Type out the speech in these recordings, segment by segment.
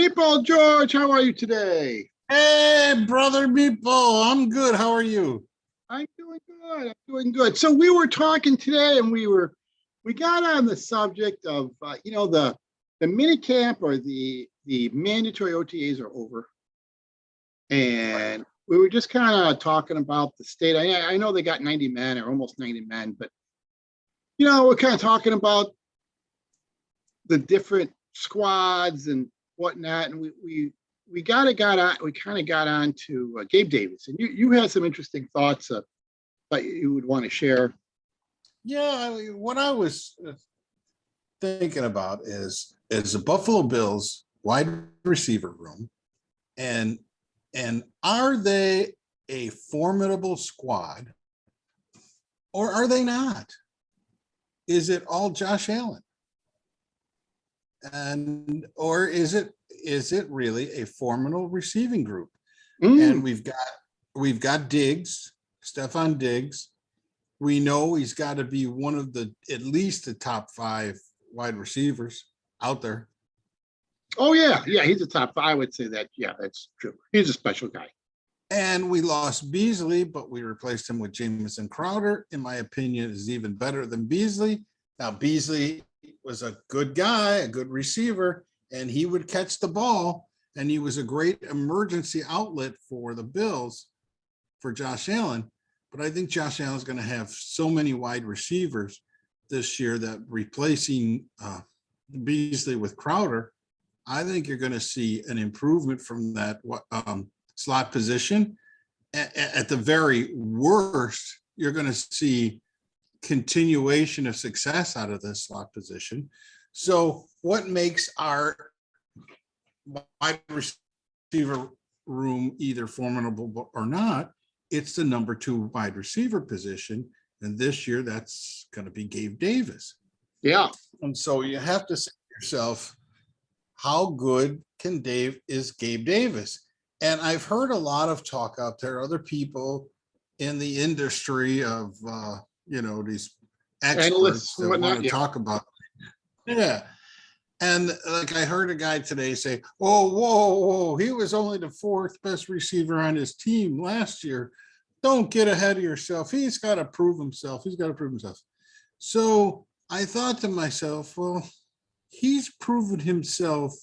Meatball George, how are you today? Hey, brother Meatball, I'm good. How are you? I'm doing good. I'm doing good. So we were talking today, and we got on the subject of the mini camp or the mandatory OTAs are over, and we were just kind of talking about the state. I know they got 90 men or almost 90 men, but we're kind of talking about the different squads and whatnot, and we kind of got on to Gabe Davis, and you had some interesting thoughts that you would want to share. Yeah, what I was thinking about is the Buffalo Bills wide receiver room, and are they a formidable squad or are they not? Is it all Josh Allen? And or is it really a formidable receiving group? And we've got Diggs, Stefon Diggs. We know he's got to be one of the at least the top 5 wide receivers out there. Oh yeah, he's a top 5. I would say that. Yeah, that's true. He's a special guy. And we lost Beasley, but we replaced him with Jamison Crowder. In my opinion, is even better than Beasley. Now Beasley was a good guy, a good receiver, and he would catch the ball. And he was a great emergency outlet for the Bills, for Josh Allen. But I think Josh Allen is going to have so many wide receivers this year that replacing Beasley with Crowder, I think you're going to see an improvement from that slot position. At the very worst, you're going to see continuation of success out of this slot position. So what makes our wide receiver room either formidable or not? It's the number 2 wide receiver position. And this year that's going to be Gabe Davis. Yeah. And so you have to say to yourself, how good is Gabe Davis? And I've heard a lot of talk out there, other people in the industry of, these experts that want to talk about. Yeah. And like I heard a guy today say, oh, whoa, he was only the 4th best receiver on his team last year. Don't get ahead of yourself. He's got to prove himself. So I thought to myself, well, he's proven himself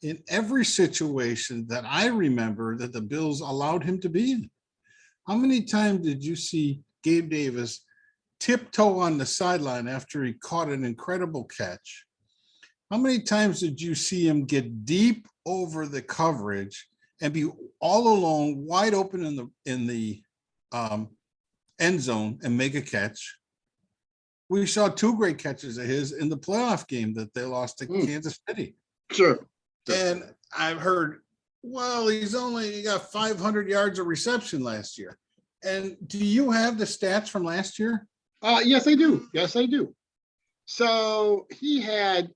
in every situation that I remember that the Bills allowed him to be in. How many times did you see Gabe Davis tiptoe on the sideline after he caught an incredible catch? How many times did you see him get deep over the coverage and be all alone, wide open in the end zone and make a catch? We saw 2 great catches of his in the playoff game that they lost to Kansas City. Sure. And I've heard, well, he got 500 yards of reception last year. And do you have the stats from last year? Yes, I do. So he had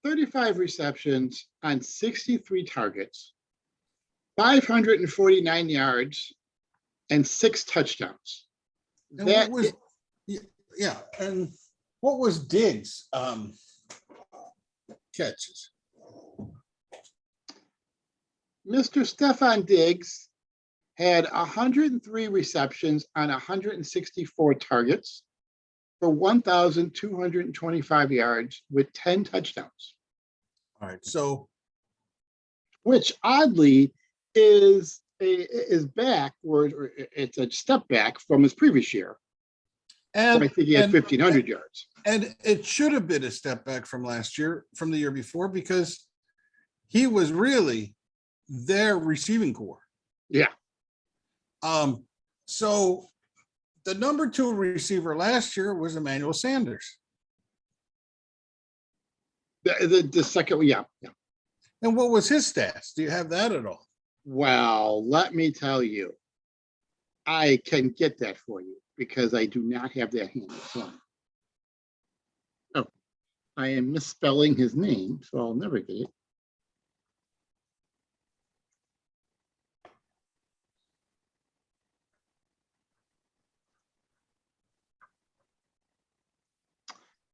35 receptions on 63 targets, 549 yards, and 6 touchdowns. And what was Diggs' catches? Mr. Stefon Diggs had 103 receptions on 164 targets for 1,225 yards with 10 touchdowns. All right, so which oddly is backward, or it's a step back from his previous year. And I think he had 1,500 yards. And it should have been a step back from the year before, because he was really their receiving core. Yeah. So the number 2 receiver last year was Emmanuel Sanders. The second, yeah. And what was his stats? Do you have that at all? Well, let me tell you, I can get that for you because I do not have that handy. Oh, I am misspelling his name, so I'll never get it.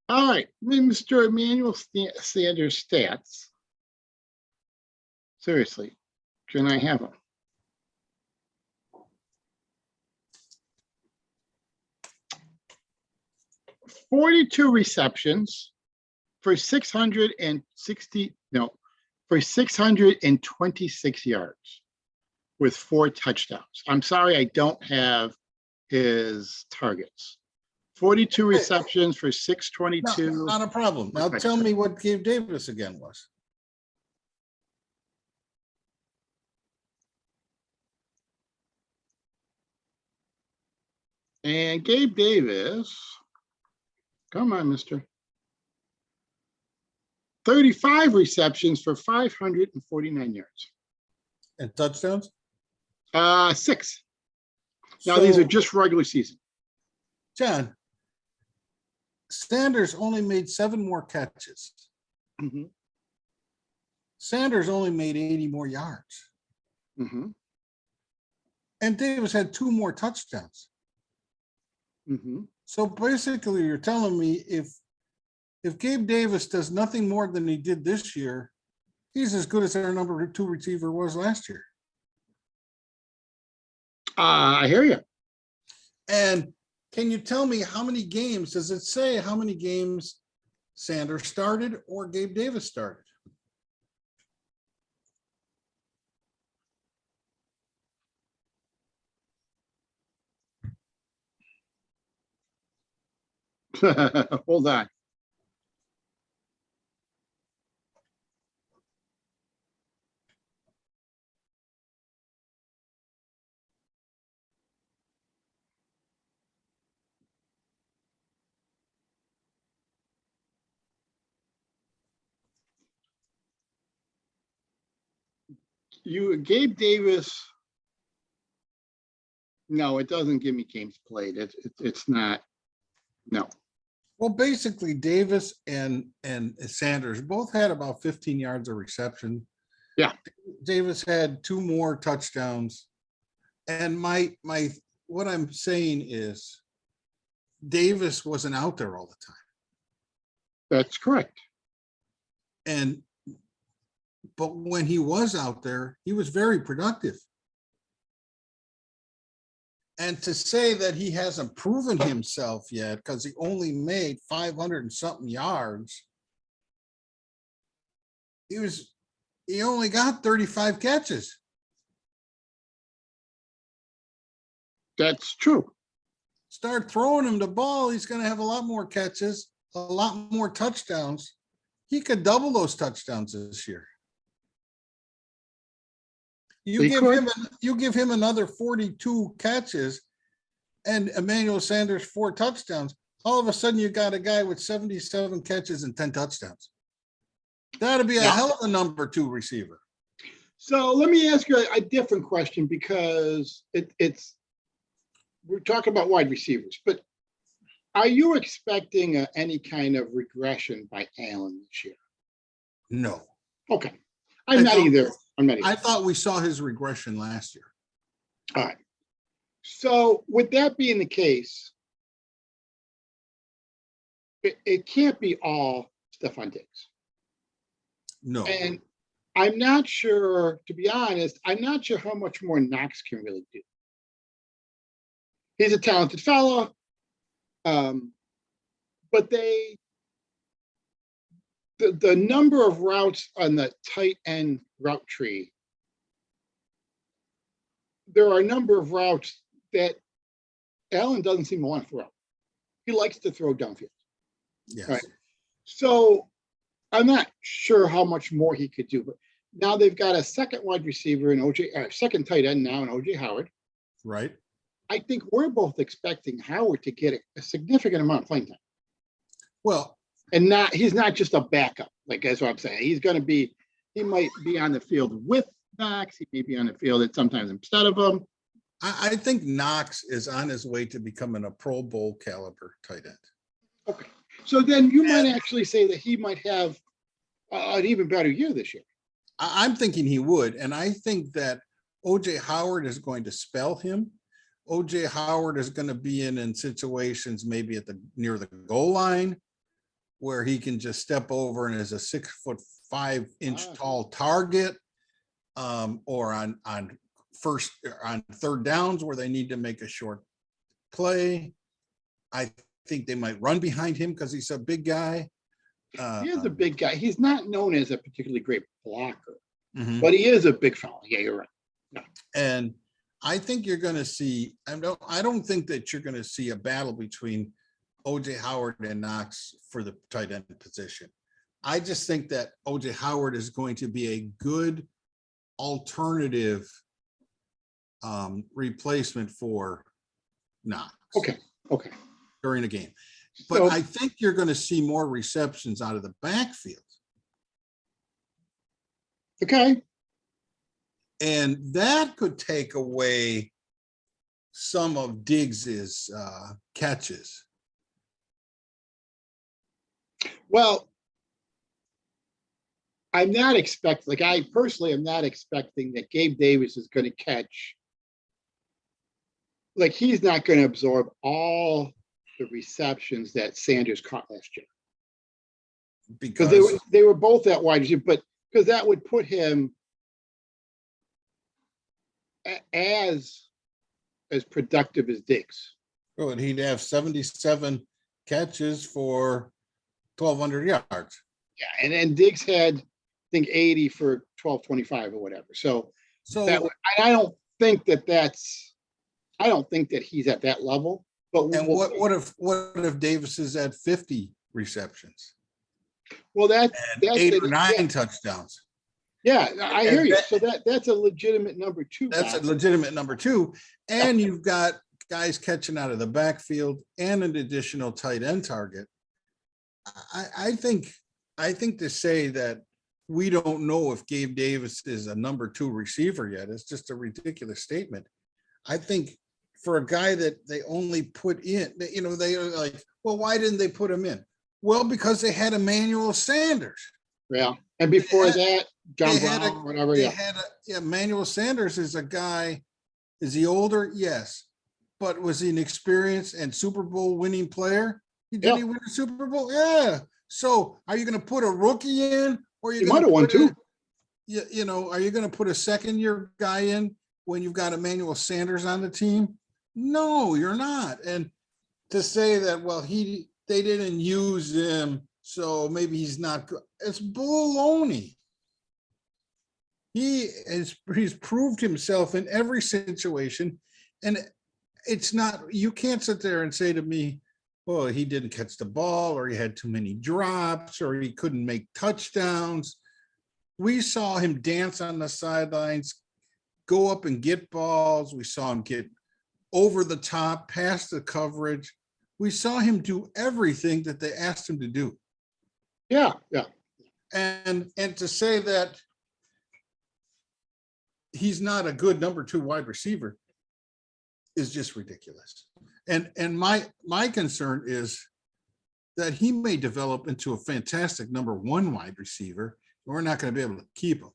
All right, Mr. Emmanuel Sanders stats. Seriously, can I have him? $42 receptions for 626 yards with 4 touchdowns. I'm sorry, I don't have his targets. 42 receptions for 622. Not a problem. Now tell me what Gabe Davis again was. And Gabe Davis, come on, mister. 35 receptions for 549 yards. And touchdowns? 6. Now, these are just regular season. John, Sanders only made 7 more catches. Mhm. Sanders only made 80 more yards. Mhm. And Davis had 2 more touchdowns. Mhm. So basically, you're telling me if Gabe Davis does nothing more than he did this year, he's as good as our number 2 receiver was last year. I hear you. And can you tell me how many games, does it say how many games Sanders started or Gabe Davis started? Hold on. Gabe Davis. No, it doesn't give me games played. It's not. No. Well, basically, Davis and Sanders both had about 15 yards of reception. Yeah. Davis had 2 more touchdowns. And what I'm saying is Davis wasn't out there all the time. That's correct. But when he was out there, he was very productive. And to say that he hasn't proven himself yet because he only made 500 and something yards, he only got 35 catches. That's true. Start throwing him the ball, he's going to have a lot more catches, a lot more touchdowns. He could double those touchdowns this year. You give him another 42 catches and Emmanuel Sanders 4 touchdowns. All of a sudden, you got a guy with 77 catches and 10 touchdowns. That'd be a hell of a number 2 receiver. So let me ask you a different question because we're talking about wide receivers, but are you expecting any kind of regression by Allen this year? No. Okay. I'm not either. I thought we saw his regression last year. All right. So with that being the case, it can't be all Stephon Diggs. No. And I'm not sure, to be honest, I'm not sure how much more Knox can really do. He's a talented fellow. But the number of routes on the tight end route tree, there are a number of routes that Allen doesn't seem to want to throw. He likes to throw downfield. Yes. Right. So I'm not sure how much more he could do, but now they've got a second wide receiver in second tight end now in OJ Howard. Right. I think we're both expecting Howard to get a significant amount of playing time. Well, and he's not just a backup. Like that's what I'm saying. He might be on the field with Knox. He may be on the field sometimes instead of him. I think Knox is on his way to becoming a Pro Bowl caliber tight end. Okay. So then you might actually say that he might have an even better year this year. I'm thinking he would. And I think that OJ Howard is going to spell him. OJ Howard is going to be in situations maybe near the goal line where he can just step over and is a 6'5" tall target. or on first on third downs where they need to make a short play. I think they might run behind him because he's a big guy. He is a big guy. He's not known as a particularly great blocker, Mhm. but he is a big fella. Yeah, you're right. Yeah. And I think you're going to see. I don't think that you're going to see a battle between OJ Howard and Knox for the tight end position. I just think that OJ Howard is going to be a good alternative replacement for Knox. Okay. During a game. But So, I think you're going to see more receptions out of the backfield. okay. And that could take away some of Diggs's catches. Well, I'm not expecting, like I personally am not expecting that Gabe Davis is going to catch. Like he's not going to absorb all the receptions that Sanders caught last year. Because they were both at wide receiver, but because that would put him as productive as Diggs. Oh, and he'd have 77 catches for 1,200 yards. Yeah, and Diggs had, I think, 80 for 1225 or whatever. So that I don't think that he's at that level. But and what if Davis is at 50 receptions? Well, that's 8 or 9 touchdowns. Yeah, I hear you. So that's a legitimate number 2. That's a legitimate number 2. And you've got guys catching out of the backfield and an additional tight end target. I think to say that we don't know if Gabe Davis is a number 2 receiver yet is just a ridiculous statement. I think for a guy that they only put in, they are like, well, why didn't they put him in? Well, because they had Emmanuel Sanders. Yeah. And before that, John Brown, whatever. Emmanuel Sanders is a guy. Is he older? Yes. But was he an experienced and Super Bowl winning player? Did he win a Super Bowl? Yeah. So are you going to put a rookie in, or you might have won too? Are you going to put a second-year guy in when you've got Emmanuel Sanders on the team? No, you're not. And to say that, well, they didn't use him, so maybe he's not good. It's baloney. He's proved himself in every situation, and it's not. You can't sit there and say to me, "Well, he didn't catch the ball, or he had too many drops, or he couldn't make touchdowns." We saw him dance on the sidelines, go up and get balls. We saw him get over the top, past the coverage. We saw him do everything that they asked him to do. Yeah. And to say that he's not a good number 2 wide receiver is just ridiculous. And my concern is that he may develop into a fantastic number 1 wide receiver. And we're not going to be able to keep him.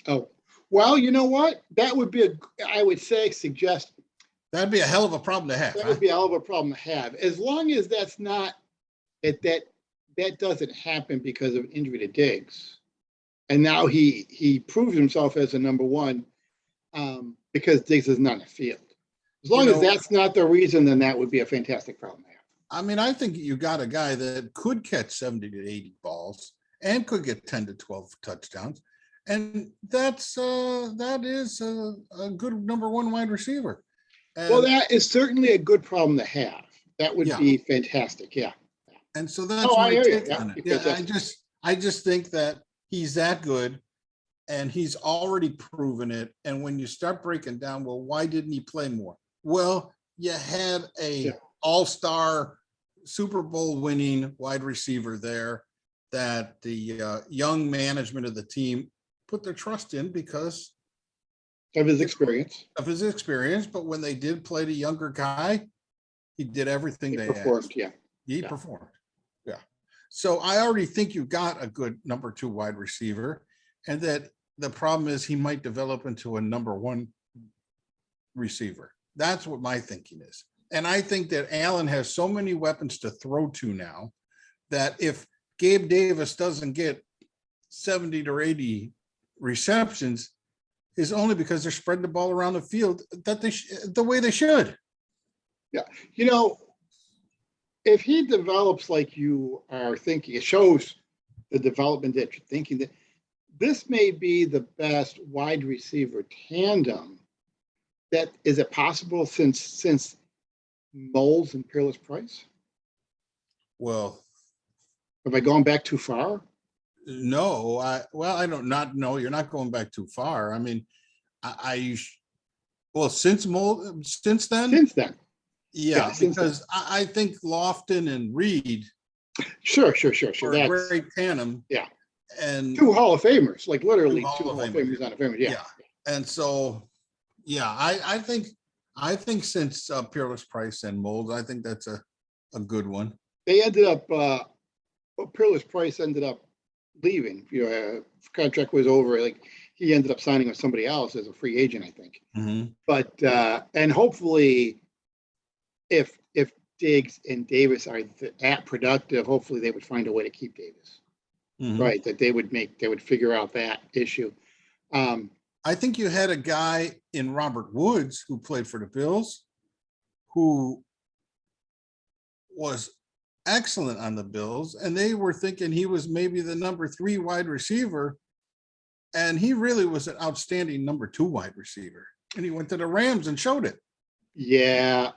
Oh, well, you know what? That would be suggest. That'd be a hell of a problem to have. That would be a hell of a problem to have. As long as that's not that doesn't happen because of injury to Diggs. And now he proved himself as a number 1 because Diggs is not in the field. As long as that's not the reason, then that would be a fantastic problem to have. I mean, I think you got a guy that could catch 70 to 80 balls and could get 10 to 12 touchdowns. And that is a good number 1 wide receiver. And, well, that is certainly a good problem to have. That would be fantastic. Yeah. And so that's my take on it. Yeah, I just think that he's that good, and he's already proven it. And when you start breaking down, well, why didn't he play more? Well, you had a all-star Super Bowl winning wide receiver there that the young management of the team put their trust in because of his experience. But when they did play the younger guy, he did everything they performed, asked. He performed. Yeah. So I already think you got a good number 2 wide receiver, and that the problem is he might develop into a number 1 receiver. That's what my thinking is. And I think that Allen has so many weapons to throw to now that if Gabe Davis doesn't get 70 to 80 receptions is only because they're spreading the ball around the field that the way they should. Yeah. You know, if he develops like you are thinking, it shows the development that you're thinking, that this may be the best wide receiver tandem. That is it possible since Moles and Peerless Price? Well, Have I gone back too far? no, I don't not know. You're not going back too far. I mean, well, since then, yeah, since then. because I think Lofton and Reed Sure. were a That's great tandem. yeah. And Two Hall of Famers, like literally Two two Hall Hall of of Famers. Famers on a Famers. Yeah. And so, yeah, I think since Peerless Price and Molds, I think that's a good one. They ended up Peerless Price ended up leaving. You know, contract was over. Like he ended up signing with somebody else as a free agent, I think. Mhm. But and hopefully, if Diggs and Davis are that productive, hopefully they would find a way to keep Davis. Mhm. Right, that they would figure out that issue. I think you had a guy in Robert Woods who played for the Bills, who was excellent on the Bills, and they were thinking he was maybe the number 3 wide receiver, and he really was an outstanding number 2 wide receiver. And he went to the Rams and showed it. Yeah.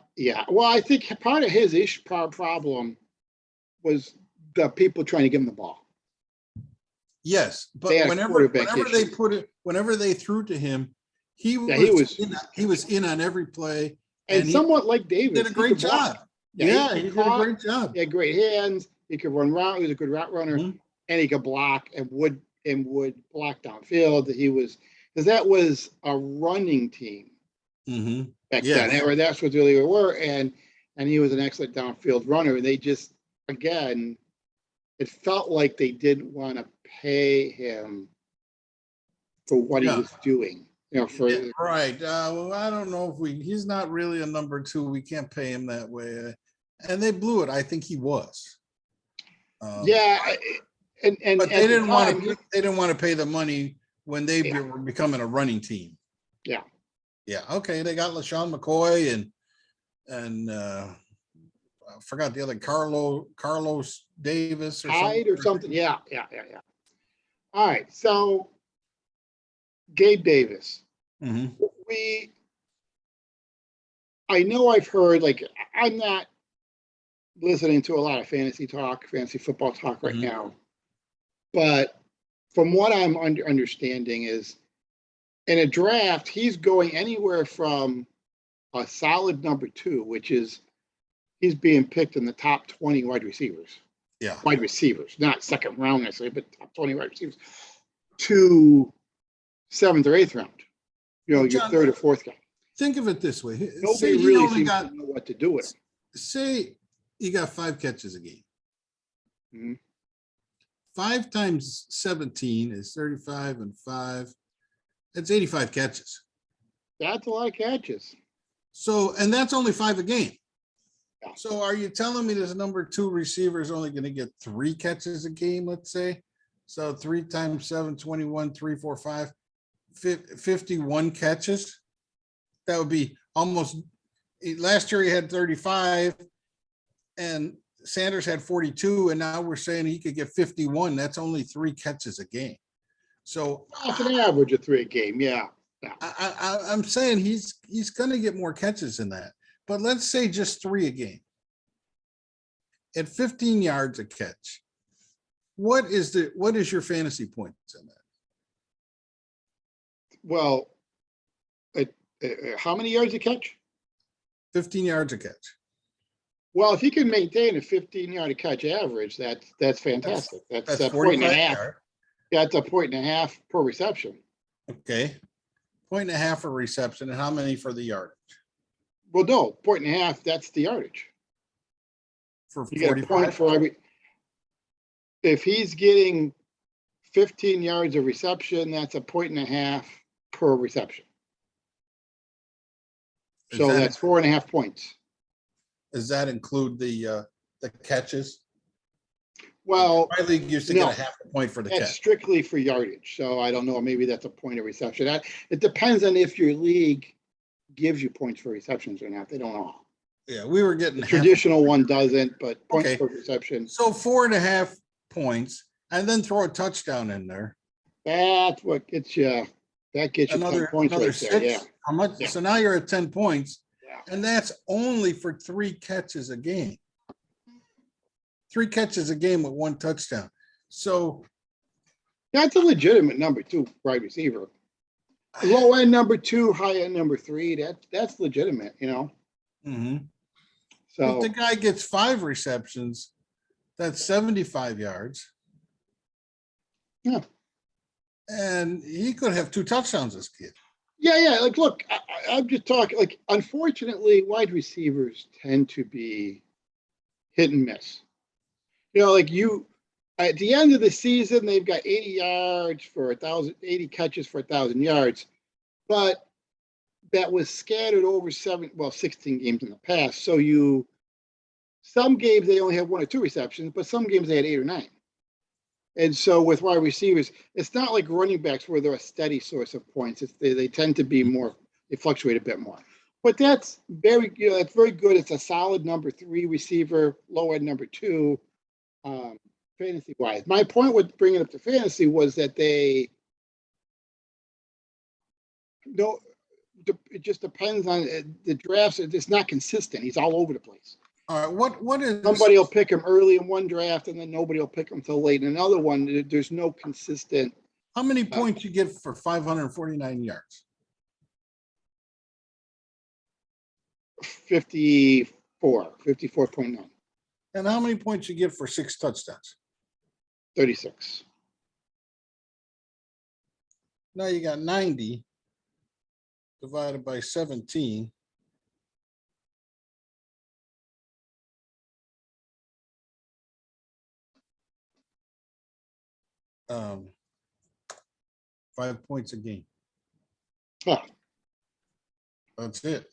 Well, I think part of his problem was the people trying to give him the ball. Yes, but They had whenever quarterback they issues. whenever they threw to him, he was in on every play, and he somewhat like Davis. did a great job. Yeah, he did a great job. He had great hands. He could run route. He was a good route runner, Mhm. and he could block and would block downfield. Because that was a running team Mhm. back Yes. then. Or that's what really they were, and he was an excellent downfield runner. And they just, again, it felt like they didn't want to pay him for what he Yeah. was doing. You know, for Yeah, right. Well, I don't know if he's not really a number 2. We can't pay him that way. And they blew it. I think he was. yeah, and But at they the didn't want time, to they didn't want to pay the money when they Yeah. were becoming a running team. Yeah. Yeah. Okay. They got LaShawn McCoy and I forgot the other Carlos Davis or Hyde or something. something. Yeah. All right. So Gabe Davis. Mhm. I know I've heard, like, I'm not listening to a lot of fantasy football talk right Mhm. now, but from what I'm understanding is in a draft, he's going anywhere from a solid number 2, which is he's being picked in the top 20 wide receivers. Yeah. Wide receivers, not second round necessarily, but top 20 wide receivers, to 7th or 8th round. You know, Well, your John, 3rd or 4th guy. think of it this way. Nobody Say he really only seems got to know what to do with him. say he got 5 catches a game. Mhm. 5 times 17 is 35 and 5. That's 85 catches. That's a lot of catches. So, and that's only 5 a game. Yeah. So are you telling me this number 2 receiver is only going to get 3 catches a game, let's say? So 3 times 7, 21, 3, 4, 5, 51 catches. That would be almost, last year he had 35 and Sanders had 42, and now we're saying he could get 51. That's only 3 catches a game. So That's an average of 3 a game. Yeah. I'm saying he's going to get more catches than that. But let's say just 3 a game. At 15 yards a catch, what is your fantasy points in that? Well, how many yards a catch? 15 yards a catch. Well, if he can maintain a 15-yard a catch average, that's fantastic. That's a point and a half. That's a point and a half per reception. Okay. Point and a half for reception, and how many for the yardage? Well, no, point and a half, that's the yardage. For You get a 45? point for every. If he's getting 15 yards of reception, that's a point and a half per reception. So that's 4.5 points. Does that include the catches? Well, My league used to no. get a half a point for the That's catch. strictly for yardage. So I don't know, maybe that's a point of reception. It depends on if your league gives you points for receptions or not. They don't all. Yeah, we were getting The half a traditional point. one doesn't, but points Okay. per reception, So 4.5 points, and then throw a touchdown in there. that's what gets you. That gets you 10 points Another right there. Yeah. 6. How much? Yeah. So now you're at 10 points, Yeah. and that's only for 3 catches a game. 3 catches a game with 1 touchdown. So That's a legitimate number 2 wide receiver. Low end number 2, high end number 3. That's legitimate, you know. if So the guy gets 5 receptions, that's 75 yards. yeah. And he could have 2 touchdowns, this kid. Yeah. Like, look, I'm just talking. Like, unfortunately, wide receivers tend to be hit and miss. You know, like at the end of the season, they've got 80 yards for 80 catches for 1,000 yards, but that was scattered over 16 games in the past. So some games they only have 1 or 2 receptions, but some games they had 8 or 9. And so with wide receivers, it's not like running backs where they're a steady source of points. They tend to be more, they fluctuate a bit more. But that's very, that's very good. It's a solid number 3 receiver, low end number 2. Fantasy wise, my point with bringing up the fantasy was that it just depends on the drafts. It's not consistent. He's all over the place. All right, what is Somebody will pick him early in one draft, and then nobody will pick him till late in another one. There's no consistent. how many points you get for 549 yards? 54.9, And how many points you get for 6 touchdowns? 36. Now you got 90 divided by 17. Um, 5 points a game. Huh. That's it.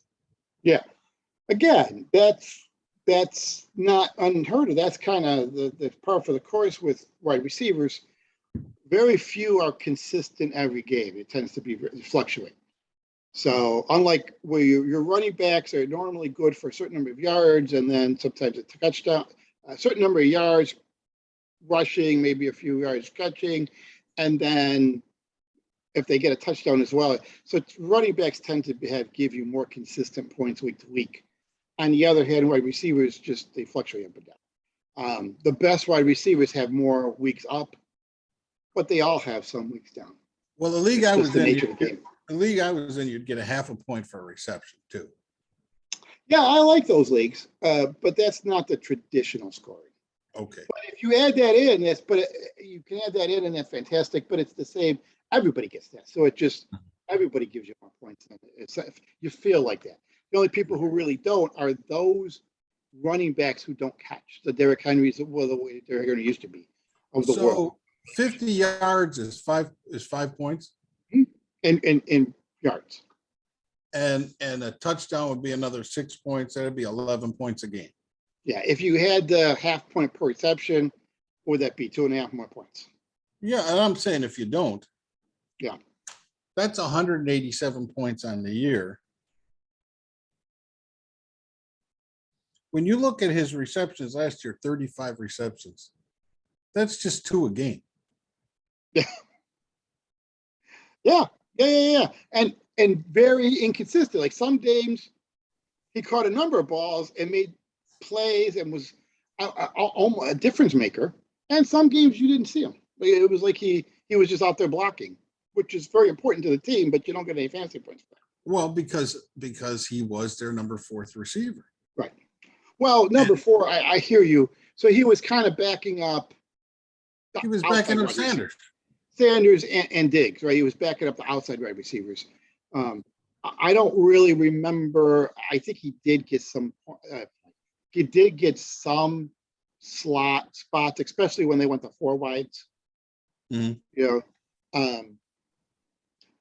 Yeah. Again, that's not unheard of. That's kind of the part for the course with wide receivers. Very few are consistent every game. It tends to be fluctuate. So unlike where your running backs are normally good for a certain number of yards, and then sometimes a touchdown, a certain number of yards rushing, maybe a few yards catching, and then if they get a touchdown as well. So running backs tend to give you more consistent points week to week. On the other hand, wide receivers they fluctuate up and down. The best wide receivers have more weeks up, but they all have some weeks down. Well, the league It's I just was the in, nature of the game. the league I was in, you'd get a half a point for a reception too. Yeah, I like those leagues, but that's not the traditional scoring. Okay. But if you add that in, you can add that in, and that's fantastic. But it's the same. Everybody gets that, so everybody gives you more points. You feel like that. The only people who really don't are those running backs who don't catch. The Derrick Henrys, the way Derrick Henry used to be of the world. 50 yards is 5 points. In yards. And a touchdown would be another 6 points. That'd be 11 points a game. Yeah, if you had the half point per reception, what would that be? 2.5 more points. Yeah, and I'm saying if you don't, yeah, that's 187 points on the year. When you look at his receptions last year, 35 receptions, that's just 2 a game. Yeah. And very inconsistent. Like some games, he caught a number of balls and made plays and was a difference maker. And some games you didn't see him. It was like he was just out there blocking, which is very important to the team, but you don't get any fantasy points for that. Well, because he was their number 4th receiver. Right. Well, number 4, I hear you. So he was kind of backing up. He was backing up Sanders. Sanders and Diggs, right? He was backing up the outside wide receivers. I don't really remember. I think he did get some. He did get some slot spots, especially when they went to 4 wides. Mm-hmm. You know,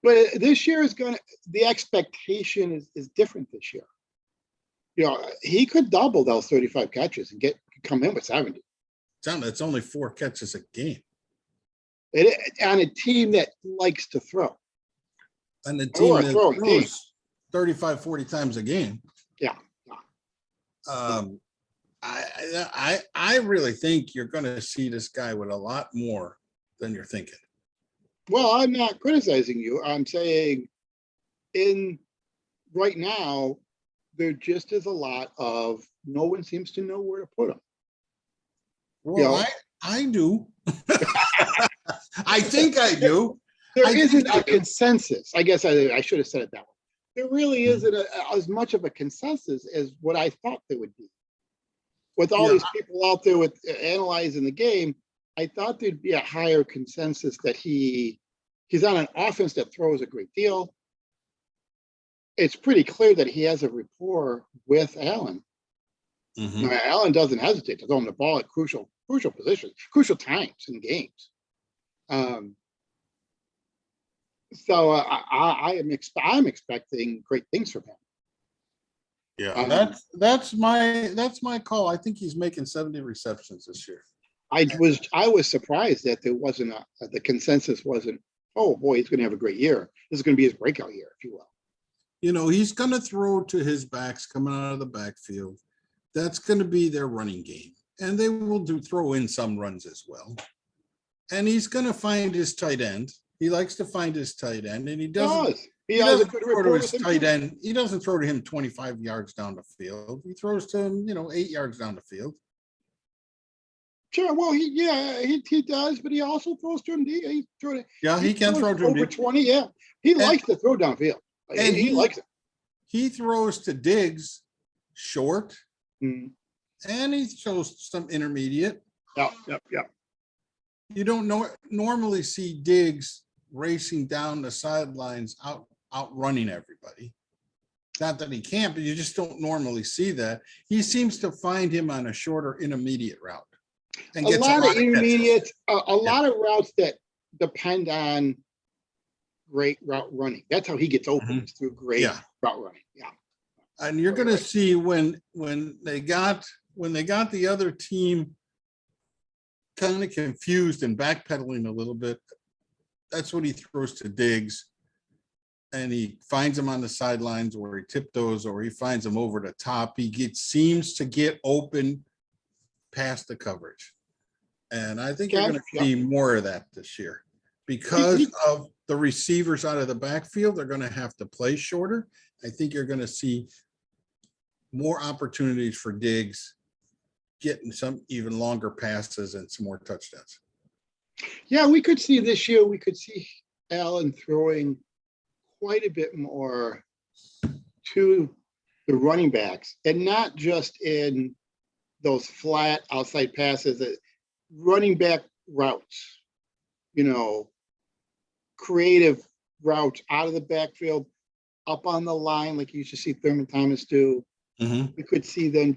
but this year the expectation is different this year. You know, he could double those 35 catches and come in with 70. It's only 4 catches a game. On a team that likes to throw. And the team Or that throwing team. throws 35, 40 times a game. Yeah. I really think you're going to see this guy with a lot more than you're thinking. Well, I'm not criticizing you. I'm saying right now, there just is a lot of no one seems to know where to put him. Well, I do. I think I do. There isn't a consensus. I guess I should have said it that way. There really isn't as much of a consensus as what I thought there would be. With all these people out there with analyzing the game, I thought there'd be a higher consensus that he's on an offense that throws a great deal. It's pretty clear that he has a rapport with Allen. Mm-hmm. Allen doesn't hesitate to throw him the ball at crucial positions, crucial times in games. So I'm expecting great things from him. Yeah, that's my call. I think he's making 70 receptions this year. I was surprised that there wasn't the consensus wasn't, oh boy, he's going to have a great year. This is going to be his breakout year, if you will. You know, he's going to throw to his backs coming out of the backfield. That's going to be their running game. And they will throw in some runs as well. And he's going to find his tight end. He likes to find his tight end, and he doesn't. He has a good rapport with his tight end. He doesn't throw to him 25 yards down the field. He throws to him, 8 yards down the field. Sure. Well, he does, but he also throws to him. He can throw to him over 20. Yeah, he likes to throw downfield, and he likes it. He throws to Diggs short, and he throws some intermediate. Yeah. You don't normally see Diggs racing down the sidelines, outrunning everybody. Not that he can't, but you just don't normally see that. He seems to find him on a shorter intermediate route. And a lot of intermediate, a lot of routes that depend on great route running. That's how he gets open, through great route running. Yeah. And you're going to see when they got the other team kind of confused and backpedaling a little bit, that's what he throws to Diggs, and he finds him on the sidelines, or he tiptoes, or he finds him over the top. He seems to get open past the coverage, and I think you're going to see more of that this year because of the receivers out of the backfield. They're going to have to play shorter. I think you're going to see more opportunities for Diggs getting some even longer passes and some more touchdowns. Yeah, we could see this year, we could see Allen throwing quite a bit more to the running backs, and not just in those flat outside passes, that running back routes, creative routes out of the backfield, up on the line, like you used to see Thurman Thomas do. Mm-hmm. We could see them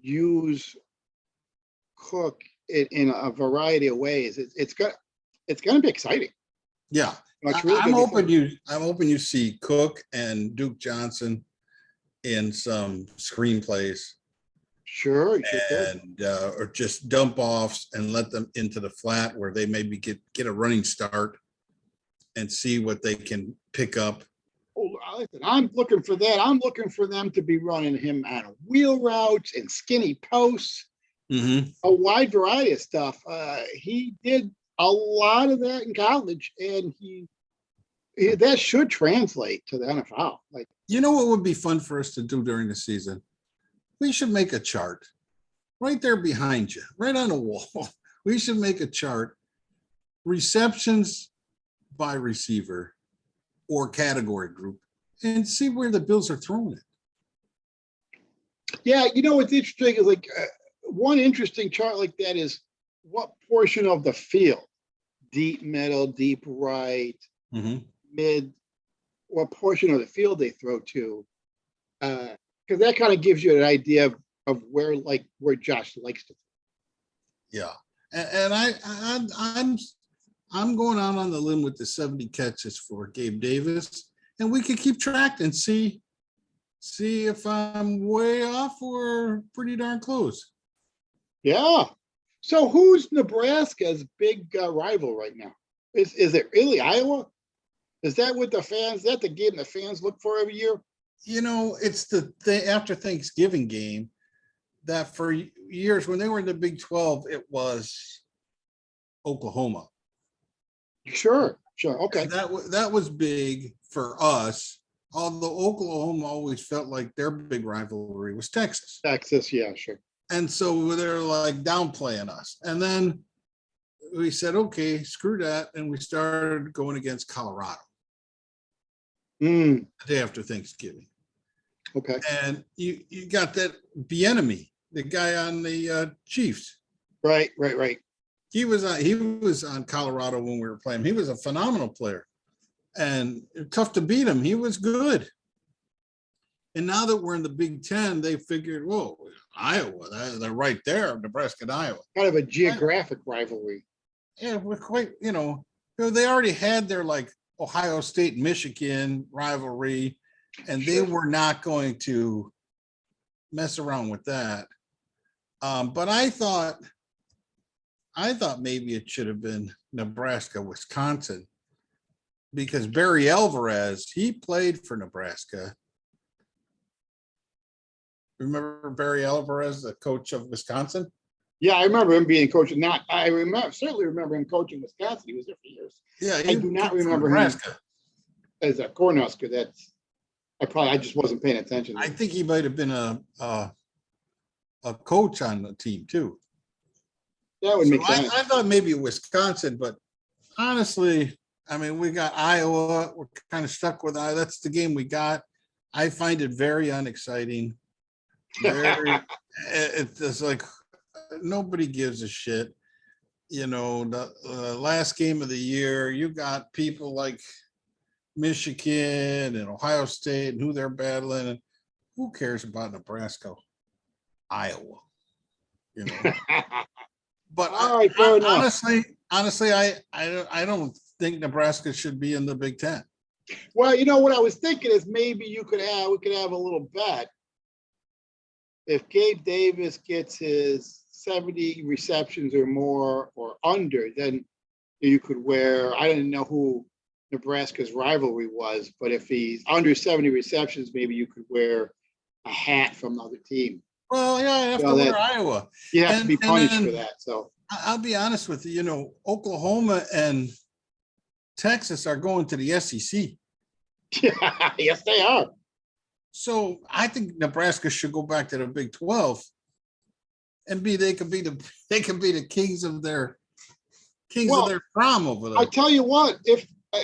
use Cook in a variety of ways. It's going to be exciting. Yeah, really I'm hoping you see Cook and Duke Johnson in some screenplays. Sure. And or just dump offs and let them into the flat where they maybe get a running start and see what they can pick up. Oh, listen, I'm looking for that. I'm looking for them to be running him on wheel routes and skinny posts. Mm-hmm. A wide variety of stuff. He did a lot of that in college, and that should translate to the NFL. Like, what would be fun for us to do during the season? We should make a chart right there behind you, right on the wall. We should make a chart, receptions by receiver or category group, and see where the Bills are throwing it. Yeah, what's interesting is one interesting chart like that is what portion of the field, deep middle, deep right, mid, what portion of the field they throw to, because that kind of gives you an idea of where Josh likes to throw. Yeah, and I'm going out on the limb with the 70 catches for Gabe Davis, and we could keep track and see if I'm way off or pretty darn close. Yeah. So who's Nebraska's big rival right now? Is it really Iowa? Is that what the fans? Is that the game the fans look for every year? It's the after Thanksgiving game that for years when they were in the Big 12, it was Oklahoma. Sure, okay. And that was big for us. Although Oklahoma always felt like their big rivalry was Texas. Texas, yeah, sure. And so they're like downplaying us. And then we said, okay, screw that. And we started going against Colorado the day after Thanksgiving. Okay. And you got that Bieniemy, the guy on the Chiefs. Right. He was on Colorado when we were playing. He was a phenomenal player. And tough to beat him. He was good. And now that we're in the Big Ten, they figured, whoa, Iowa, they're right there, Nebraska and Iowa. Kind of a geographic rivalry. Yeah, we're quite, they already had their like Ohio State, Michigan rivalry, and they were not going to mess around with that. But I thought maybe it should have been Nebraska, Wisconsin, because Barry Alvarez, he played for Nebraska. Remember Barry Alvarez, the coach of Wisconsin? Yeah, I remember him being coach. Certainly remember him coaching Wisconsin. He was there for years. Yeah, I do not remember him as a Cornhusker. I just wasn't paying attention. I think he might have been a coach on the team too. That would make sense. I thought maybe Wisconsin, but honestly, I mean, we got Iowa. We're kind of stuck with Iowa. That's the game we got. I find it very unexciting. It's just like nobody gives a shit. The last game of the year, you got people like Michigan and Ohio State and who they're battling. And who cares about Nebraska, Iowa? But all right, fair enough. Honestly, I don't think Nebraska should be in the Big Ten. Well, what I was thinking is maybe we could have a little bet. If Gabe Davis gets his 70 receptions or more or under, then you could wear, I didn't know who Nebraska's rivalry was, but if he's under 70 receptions, maybe you could wear a hat from the other team. Well, yeah, I have to wear Iowa. You have to be punished for that. So I'll be honest with you, Oklahoma and Texas are going to the SEC. Yes, they are. So I think Nebraska should go back to the Big 12 and they could be the kings of their prom over there. I tell you what,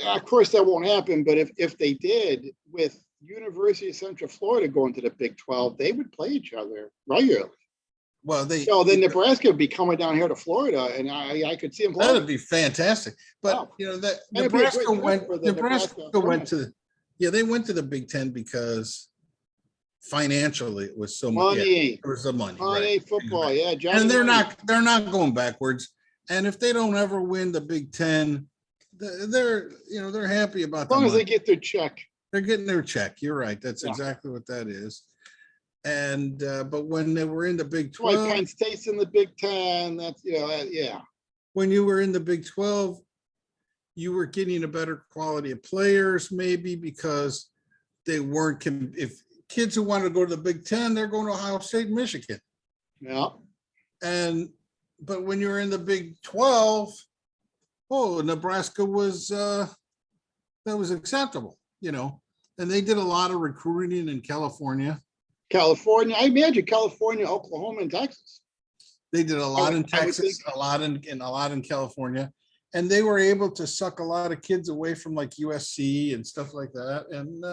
of course that won't happen, but if they did, with University of Central Florida going to the Big 12, they would play each other regularly. Well, then Nebraska would be coming down here to Florida, and I could see them playing. That'd be fantastic. But that Nebraska went to they went to the Big Ten because financially it was so much. It was the money. Right? Football, right. And they're not going backwards. And if they don't ever win the Big Ten, they're happy about that. As long as they get their check. They're getting their check. You're right. That's exactly what that is. And but when they were in the Big 12, like Penn State's in the Big 10, that's yeah. When you were in the Big 12, you were getting a better quality of players, maybe because they weren't. If kids who want to go to the Big 10, they're going to Ohio State, Michigan. Yeah. But when you were in the Big 12, Nebraska was that was acceptable, and they did a lot of recruiting in California. I imagine California, Oklahoma, and Texas. They did a lot in Texas, a lot in California, and they were able to suck a lot of kids away from like USC and stuff like that. And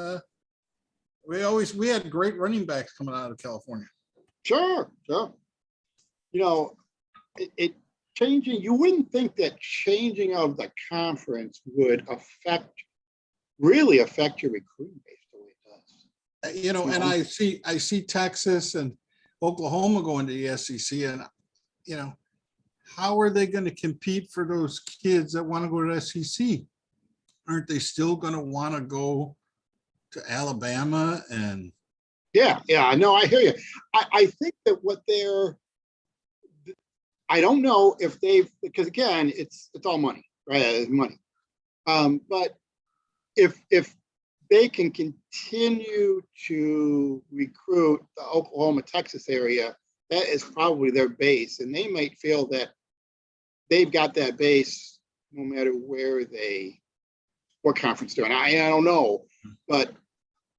we had great running backs coming out of California. Sure. It changing. You wouldn't think that changing of the conference would really affect your recruiting base. And I see Texas and Oklahoma going to the SEC, and how are they going to compete for those kids that want to go to the SEC? Aren't they still going to want to go to Alabama? And yeah, no, I hear you. I think that I don't know if because again, it's all money, right? It's money. But if they can continue to recruit the Oklahoma, Texas area, that is probably their base. And they might feel that they've got that base no matter what conference they're in. I don't know, but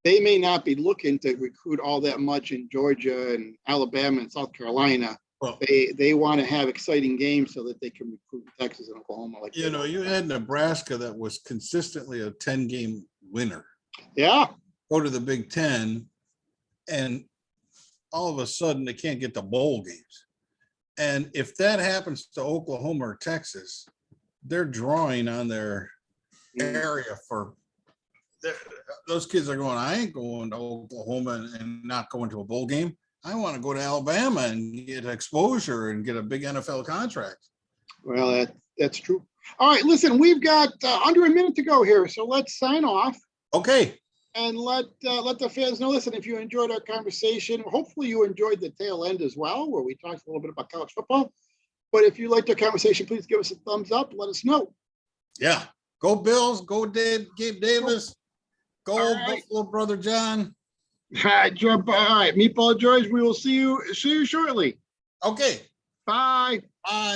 they may not be looking to recruit all that much in Georgia and Alabama and South Carolina. Well, they want to have exciting games so that they can recruit Texas and Oklahoma. Like you had Nebraska that was consistently a 10-game winner. Yeah. Go to the Big Ten, and all of a sudden they can't get the bowl games. And if that happens to Oklahoma or Texas, they're drawing on their area for those kids are going, I ain't going to Oklahoma and not going to a bowl game. I want to go to Alabama and get exposure and get a big NFL contract. Well, that's true. All right, listen, we've got under a minute to go here, so let's sign off. Okay. And let the fans know. Listen, if you enjoyed our conversation, hopefully you enjoyed the tail end as well, where we talked a little bit about college football. But if you liked our conversation, please give us a thumbs up. Let us know. Yeah. Go Bills. Go Gabe Davis. Go right. Buffalo Brother John. All right, Meatball George. We will see you shortly. Okay. Bye. Bye.